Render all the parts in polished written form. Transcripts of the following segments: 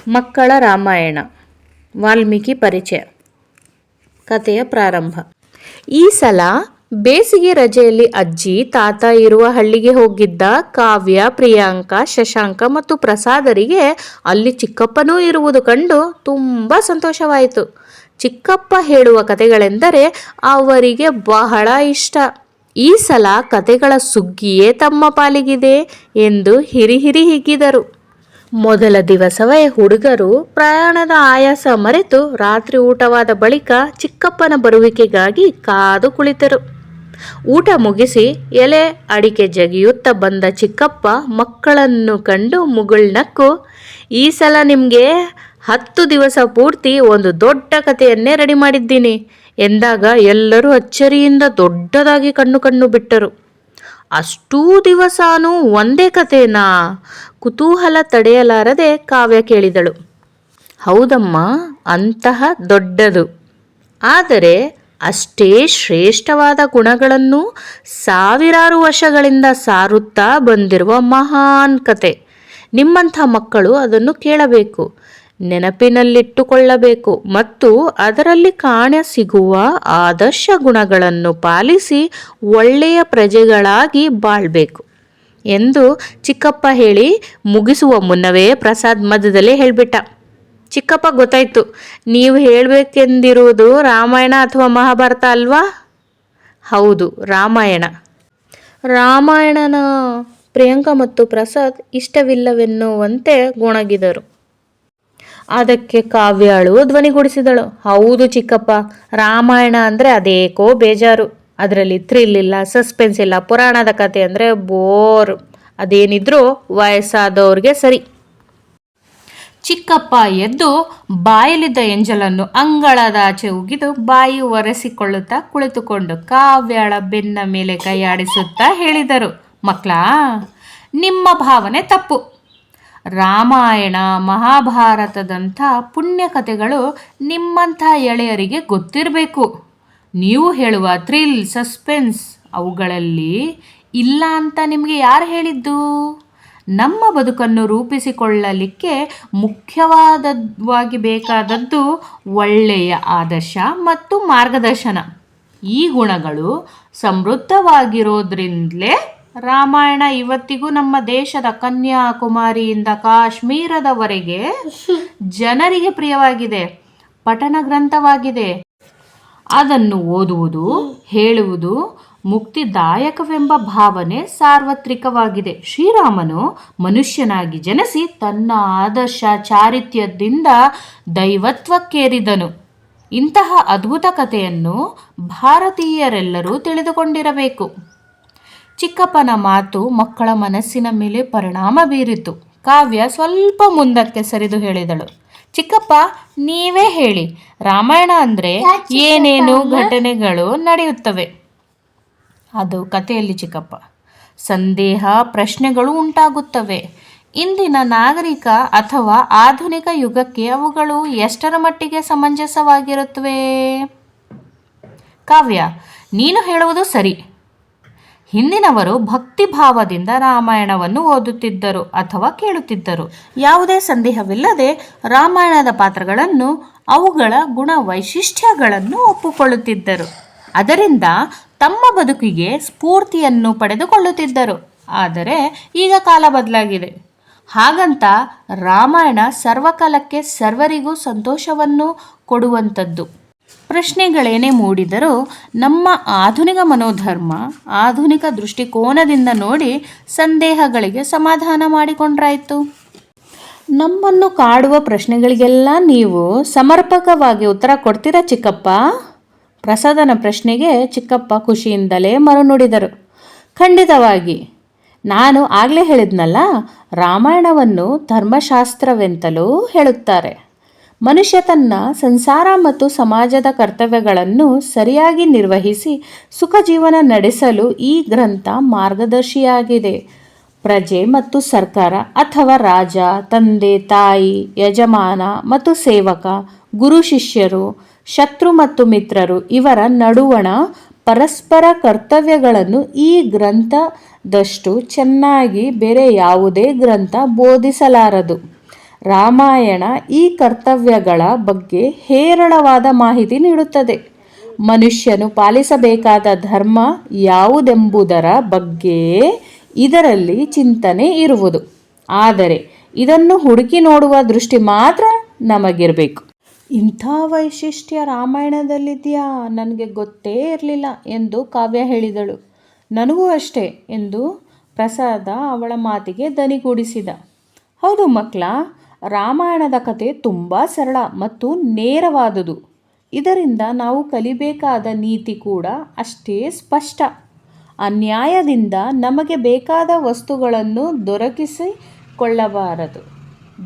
ಮಕ್ಕಳ ರಾಮಾಯಣ ವಾಲ್ಮೀಕಿ ಪರಿಚಯ. ಕಥೆಯ ಪ್ರಾರಂಭ. ಈ ಸಲ ಬೇಸಿಗೆ ರಜೆಯಲ್ಲಿ ಅಜ್ಜಿ ತಾತ ಇರುವ ಹಳ್ಳಿಗೆ ಹೋಗಿದ್ದ ಕಾವ್ಯ, ಪ್ರಿಯಾಂಕ, ಶಶಾಂಕ ಮತ್ತು ಪ್ರಸಾದರಿಗೆ ಅಲ್ಲಿ ಚಿಕ್ಕಪ್ಪನೂ ಇರುವುದು ಕಂಡು ತುಂಬ ಸಂತೋಷವಾಯಿತು. ಚಿಕ್ಕಪ್ಪ ಹೇಳುವ ಕಥೆಗಳೆಂದರೆ ಅವರಿಗೆ ಬಹಳ ಇಷ್ಟ. ಈ ಸಲ ಕಥೆಗಳ ಸುಗ್ಗಿಯೇ ತಮ್ಮ ಪಾಲಿಗಿದೆ ಎಂದು ಹಿರಿ ಹಿಗ್ಗಿದರು. ಮೊದಲ ದಿವಸವೇ ಹುಡುಗರು ಪ್ರಯಾಣದ ಆಯಾಸ ಮರೆತು ರಾತ್ರಿ ಊಟವಾದ ಬಳಿಕ ಚಿಕ್ಕಪ್ಪನ ಬರುವಿಕೆಗಾಗಿ ಕಾದು ಕುಳಿತರು. ಊಟ ಮುಗಿಸಿ ಎಲೆ ಅಡಿಕೆ ಜಗಿಯುತ್ತಾ ಬಂದ ಚಿಕ್ಕಪ್ಪ ಮಕ್ಕಳನ್ನು ಕಂಡು ಮುಗುಳ್ನಕ್ಕು, ಈ ಸಲ ನಿಮಗೆ 10 ದಿವಸ ಪೂರ್ತಿ ಒಂದು ದೊಡ್ಡ ಕಥೆಯನ್ನೇ ರೆಡಿ ಮಾಡಿದ್ದೀನಿ ಎಂದಾಗ ಎಲ್ಲರೂ ಅಚ್ಚರಿಯಿಂದ ದೊಡ್ಡದಾಗಿ ಕಣ್ಣು ಬಿಟ್ಟರು. ಅಷ್ಟೂ ದಿವಸಾನೂ ಒಂದೇ ಕಥೆನಾ? ಕುತೂಹಲ ತಡೆಯಲಾರದೆ ಕಾವ್ಯ ಕೇಳಿದಳು. ಹೌದಮ್ಮ, ಅಂತಹ ದೊಡ್ಡದು, ಆದರೆ ಅಷ್ಟೇ ಶ್ರೇಷ್ಠವಾದ ಗುಣಗಳನ್ನು ಸಾವಿರಾರು ವರ್ಷಗಳಿಂದ ಸಾರುತ್ತಾ ಬಂದಿರುವ ಮಹಾನ್ ಕತೆ. ನಿಮ್ಮಂಥ ಮಕ್ಕಳು ಅದನ್ನು ಕೇಳಬೇಕು, ನೆನಪಿನಲ್ಲಿಟ್ಟುಕೊಳ್ಳಬೇಕು ಮತ್ತು ಅದರಲ್ಲಿ ಕಾಣಸಿಗುವ ಆದರ್ಶ ಗುಣಗಳನ್ನು ಪಾಲಿಸಿ ಒಳ್ಳೆಯ ಪ್ರಜೆಗಳಾಗಿ ಬಾಳ್ಬೇಕು ಎಂದು ಚಿಕ್ಕಪ್ಪ ಹೇಳಿ ಮುಗಿಸುವ ಮುನ್ನವೇ ಪ್ರಸಾದ್ ಮಧ್ಯದಲ್ಲೇ ಹೇಳಿಬಿಟ್ಟ. ಚಿಕ್ಕಪ್ಪ, ಗೊತ್ತಾಯ್ತು, ನೀವು ಹೇಳಬೇಕೆಂದಿರುವುದು ರಾಮಾಯಣ ಅಥವಾ ಮಹಾಭಾರತ ಅಲ್ವಾ? ಹೌದು, ರಾಮಾಯಣ. ರಾಮಾಯಣನ ಪ್ರಿಯಾಂಕ ಮತ್ತು ಪ್ರಸಾದ್ ಇಷ್ಟವಿಲ್ಲವೆನ್ನುವಂತೆ ಗೊಣಗಿದರು. ಅದಕ್ಕೆ ಕಾವ್ಯಾಳು ಧ್ವನಿಗೂಡಿಸಿದಳು. ಹೌದು ಚಿಕ್ಕಪ್ಪ, ರಾಮಾಯಣ ಅಂದರೆ ಅದೇಕೋ ಬೇಜಾರು. ಅದರಲ್ಲಿ ಥ್ರಿಲ್ ಇಲ್ಲ, ಸಸ್ಪೆನ್ಸ್ ಇಲ್ಲ. ಪುರಾಣದ ಕತೆ ಅಂದರೆ ಬೋರ್. ಅದೇನಿದ್ರೂ ವಯಸ್ಸಾದವ್ರಿಗೆ ಸರಿ. ಚಿಕ್ಕಪ್ಪ ಎದ್ದು ಬಾಯಲ್ಲಿದ್ದ ಎಂಜಲನ್ನು ಅಂಗಳದಾಚೆ ಉಗಿದು ಬಾಯಿ ಒರೆಸಿಕೊಳ್ಳುತ್ತಾ ಕುಳಿತುಕೊಂಡು ಕಾವ್ಯಾಳ ಬೆನ್ನ ಮೇಲೆ ಕೈಯಾಡಿಸುತ್ತಾ ಹೇಳಿದರು. ಮಕ್ಕಳಾ, ನಿಮ್ಮ ಭಾವನೆ ತಪ್ಪು. ರಾಮಾಯಣ, ಮಹಾಭಾರತದಂಥ ಪುಣ್ಯ ಕಥೆಗಳು ನಿಮ್ಮಂಥ ಎಳೆಯರಿಗೆ ಗೊತ್ತಿರಬೇಕು. ನೀವು ಹೇಳುವ ಥ್ರಿಲ್, ಸಸ್ಪೆನ್ಸ್ ಅವುಗಳಲ್ಲಿ ಇಲ್ಲ ಅಂತ ನಿಮಗೆ ಯಾರು ಹೇಳಿದ್ದು? ನಮ್ಮ ಬದುಕನ್ನು ರೂಪಿಸಿಕೊಳ್ಳಲಿಕ್ಕೆ ಮುಖ್ಯವಾಗಿ ಬೇಕಾದದ್ದು ಒಳ್ಳೆಯ ಆದರ್ಶ ಮತ್ತು ಮಾರ್ಗದರ್ಶನ. ಈ ಗುಣಗಳು ಸಮೃದ್ಧವಾಗಿರೋದ್ರಿಂದಲೇ ರಾಮಾಯಣ ಇವತ್ತಿಗೂ ನಮ್ಮ ದೇಶದ ಕನ್ಯಾಕುಮಾರಿಯಿಂದ ಕಾಶ್ಮೀರದವರೆಗೆ ಜನರಿಗೆ ಪ್ರಿಯವಾಗಿದೆ, ಪಠಣ ಗ್ರಂಥವಾಗಿದೆ. ಅದನ್ನು ಓದುವುದು, ಹೇಳುವುದು ಮುಕ್ತಿದಾಯಕವೆಂಬ ಭಾವನೆ ಸಾರ್ವತ್ರಿಕವಾಗಿದೆ. ಶ್ರೀರಾಮನು ಮನುಷ್ಯನಾಗಿ ಜನಿಸಿ ತನ್ನ ಆದರ್ಶ ಚಾರಿತ್ರ್ಯದಿಂದ ದೈವತ್ವಕ್ಕೇರಿದನು. ಇಂತಹ ಅದ್ಭುತ ಕಥೆಯನ್ನು ಭಾರತೀಯರೆಲ್ಲರೂ ತಿಳಿದುಕೊಂಡಿರಬೇಕು. ಚಿಕ್ಕಪ್ಪನ ಮಾತು ಮಕ್ಕಳ ಮನಸ್ಸಿನ ಮೇಲೆ ಪರಿಣಾಮ ಬೀರಿತು. ಕಾವ್ಯ ಸ್ವಲ್ಪ ಮುಂದಕ್ಕೆ ಸರಿದು ಹೇಳಿದಳು. ಚಿಕ್ಕಪ್ಪ, ನೀವೇ ಹೇಳಿ, ರಾಮಾಯಣ ಅಂದರೆ ಏನೇನು ಘಟನೆಗಳು ನಡೆಯುತ್ತವೆ? ಅದು ಕಥೆಯಲ್ಲಿ ಚಿಕ್ಕಪ್ಪ, ಸಂದೇಹ, ಪ್ರಶ್ನೆಗಳು ಉಂಟಾಗುತ್ತವೆ. ಇಂದಿನ ನಾಗರಿಕ ಅಥವಾ ಆಧುನಿಕ ಯುಗಕ್ಕೆ ಅವುಗಳು ಎಷ್ಟರ ಮಟ್ಟಿಗೆ ಸಮಂಜಸವಾಗಿರುತ್ತವೆ? ಕಾವ್ಯ, ನೀನು ಹೇಳುವುದು ಸರಿ. ಹಿಂದಿನವರು ಭಕ್ತಿಭಾವದಿಂದ ರಾಮಾಯಣವನ್ನು ಓದುತ್ತಿದ್ದರು ಅಥವಾ ಕೇಳುತ್ತಿದ್ದರು. ಯಾವುದೇ ಸಂದೇಹವಿಲ್ಲದೆ ರಾಮಾಯಣದ ಪಾತ್ರಗಳನ್ನು, ಅವುಗಳ ಗುಣ ವೈಶಿಷ್ಟ್ಯಗಳನ್ನು ಒಪ್ಪಿಕೊಳ್ಳುತ್ತಿದ್ದರು. ಅದರಿಂದ ತಮ್ಮ ಬದುಕಿಗೆ ಸ್ಫೂರ್ತಿಯನ್ನು ಪಡೆದುಕೊಳ್ಳುತ್ತಿದ್ದರು. ಆದರೆ ಈಗ ಕಾಲ ಬದಲಾಗಿದೆ. ಹಾಗಂತ ರಾಮಾಯಣ ಸರ್ವಕಾಲಕ್ಕೆ ಸರ್ವರಿಗೂ ಸಂತೋಷವನ್ನು ಕೊಡುವಂಥದ್ದು. ಪ್ರಶ್ನೆಗಳೇನೇ ಮೂಡಿದರೂ ನಮ್ಮ ಆಧುನಿಕ ಮನೋಧರ್ಮ, ಆಧುನಿಕ ದೃಷ್ಟಿಕೋನದಿಂದ ನೋಡಿ ಸಂದೇಹಗಳಿಗೆ ಸಮಾಧಾನ ಮಾಡಿಕೊಂಡ್ರಾಯ್ತು. ನಮ್ಮನ್ನು ಕಾಡುವ ಪ್ರಶ್ನೆಗಳಿಗೆಲ್ಲ ನೀವು ಸಮರ್ಪಕವಾಗಿ ಉತ್ತರ ಕೊಡ್ತೀರಾ ಚಿಕ್ಕಪ್ಪ? ಪ್ರಸಾದನ ಪ್ರಶ್ನೆಗೆ ಚಿಕ್ಕಪ್ಪ ಖುಷಿಯಿಂದಲೇ ಮರುನುಡಿದರು. ಖಂಡಿತವಾಗಿ. ನಾನು ಆಗಲೇ ಹೇಳಿದ್ನಲ್ಲ, ರಾಮಾಯಣವನ್ನು ಧರ್ಮಶಾಸ್ತ್ರವೆಂತಲೂ ಹೇಳುತ್ತಾರೆ. ಮನುಷ್ಯ ತನ್ನ ಸಂಸಾರ ಮತ್ತು ಸಮಾಜದ ಕರ್ತವ್ಯಗಳನ್ನು ಸರಿಯಾಗಿ ನಿರ್ವಹಿಸಿ ಸುಖ ಜೀವನ ನಡೆಸಲು ಈ ಗ್ರಂಥ ಮಾರ್ಗದರ್ಶಿಯಾಗಿದೆ. ಪ್ರಜೆ ಮತ್ತು ಸರ್ಕಾರ ಅಥವಾ ರಾಜ, ತಂದೆ ತಾಯಿ, ಯಜಮಾನ ಮತ್ತು ಸೇವಕ, ಗುರು ಶಿಷ್ಯರು, ಶತ್ರು ಮತ್ತು ಮಿತ್ರರು ಇವರ ನಡುವಣ ಪರಸ್ಪರ ಕರ್ತವ್ಯಗಳನ್ನು ಈ ಗ್ರಂಥದಷ್ಟು ಚೆನ್ನಾಗಿ ಬೇರೆ ಯಾವುದೇ ಗ್ರಂಥ ಬೋಧಿಸಲಾರದು. ರಾಮಾಯಣ ಈ ಕರ್ತವ್ಯಗಳ ಬಗ್ಗೆ ಹೇರಳವಾದ ಮಾಹಿತಿ ನೀಡುತ್ತದೆ. ಮನುಷ್ಯನು ಪಾಲಿಸಬೇಕಾದ ಧರ್ಮ ಯಾವುದೆಂಬುದರ ಬಗ್ಗೆ ಇದರಲ್ಲಿ ಚಿಂತನೆ ಇರುವುದು. ಆದರೆ ಇದನ್ನು ಹುಡುಕಿ ನೋಡುವ ದೃಷ್ಟಿ ಮಾತ್ರ ನಮಗಿರಬೇಕು. ಇಂಥ ವೈಶಿಷ್ಟ್ಯ ರಾಮಾಯಣದಲ್ಲಿದೆಯಾ, ನನಗೆ ಗೊತ್ತೇ ಇರಲಿಲ್ಲ ಎಂದು ಕಾವ್ಯ ಹೇಳಿದಳು. ನನಗೂ ಅಷ್ಟೇ ಎಂದು ಪ್ರಸಾದ ಅವಳ ಮಾತಿಗೆ ದನಿಗೂಡಿಸಿದ. ಹೌದು ಮಕ್ಕಳ, ರಾಮಾಯಣದ ಕತೆ ತುಂಬ ಸರಳ ಮತ್ತು ನೇರವಾದುದು. ಇದರಿಂದ ನಾವು ಕಲಿಬೇಕಾದ ನೀತಿ ಕೂಡ ಅಷ್ಟೇ ಸ್ಪಷ್ಟ. ಅನ್ಯಾಯದಿಂದ ನಮಗೆ ಬೇಕಾದ ವಸ್ತುಗಳನ್ನು ದೊರಕಿಸಿಕೊಳ್ಳಬಾರದು,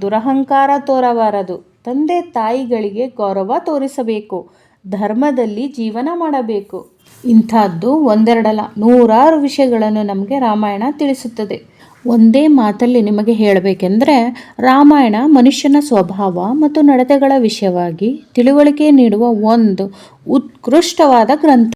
ದುರಹಂಕಾರ ತೋರಬಾರದು, ತಂದೆ ತಾಯಿಗಳಿಗೆ ಗೌರವ ತೋರಿಸಬೇಕು, ಧರ್ಮದಲ್ಲಿ ಜೀವನ ಮಾಡಬೇಕು. ಇಂಥದ್ದು ಒಂದೆರಡಲ್ಲ, ನೂರಾರು ವಿಷಯಗಳನ್ನು ನಮಗೆ ರಾಮಾಯಣ ತಿಳಿಸುತ್ತದೆ. ಒಂದೇ ಮಾತಲ್ಲಿ ನಿಮಗೆ ಹೇಳಬೇಕೆಂದರೆ, ರಾಮಾಯಣ ಮನುಷ್ಯನ ಸ್ವಭಾವ ಮತ್ತು ನಡತೆಗಳ ವಿಷಯವಾಗಿ ತಿಳುವಳಿಕೆ ನೀಡುವ ಒಂದು ಉತ್ಕೃಷ್ಟವಾದ ಗ್ರಂಥ.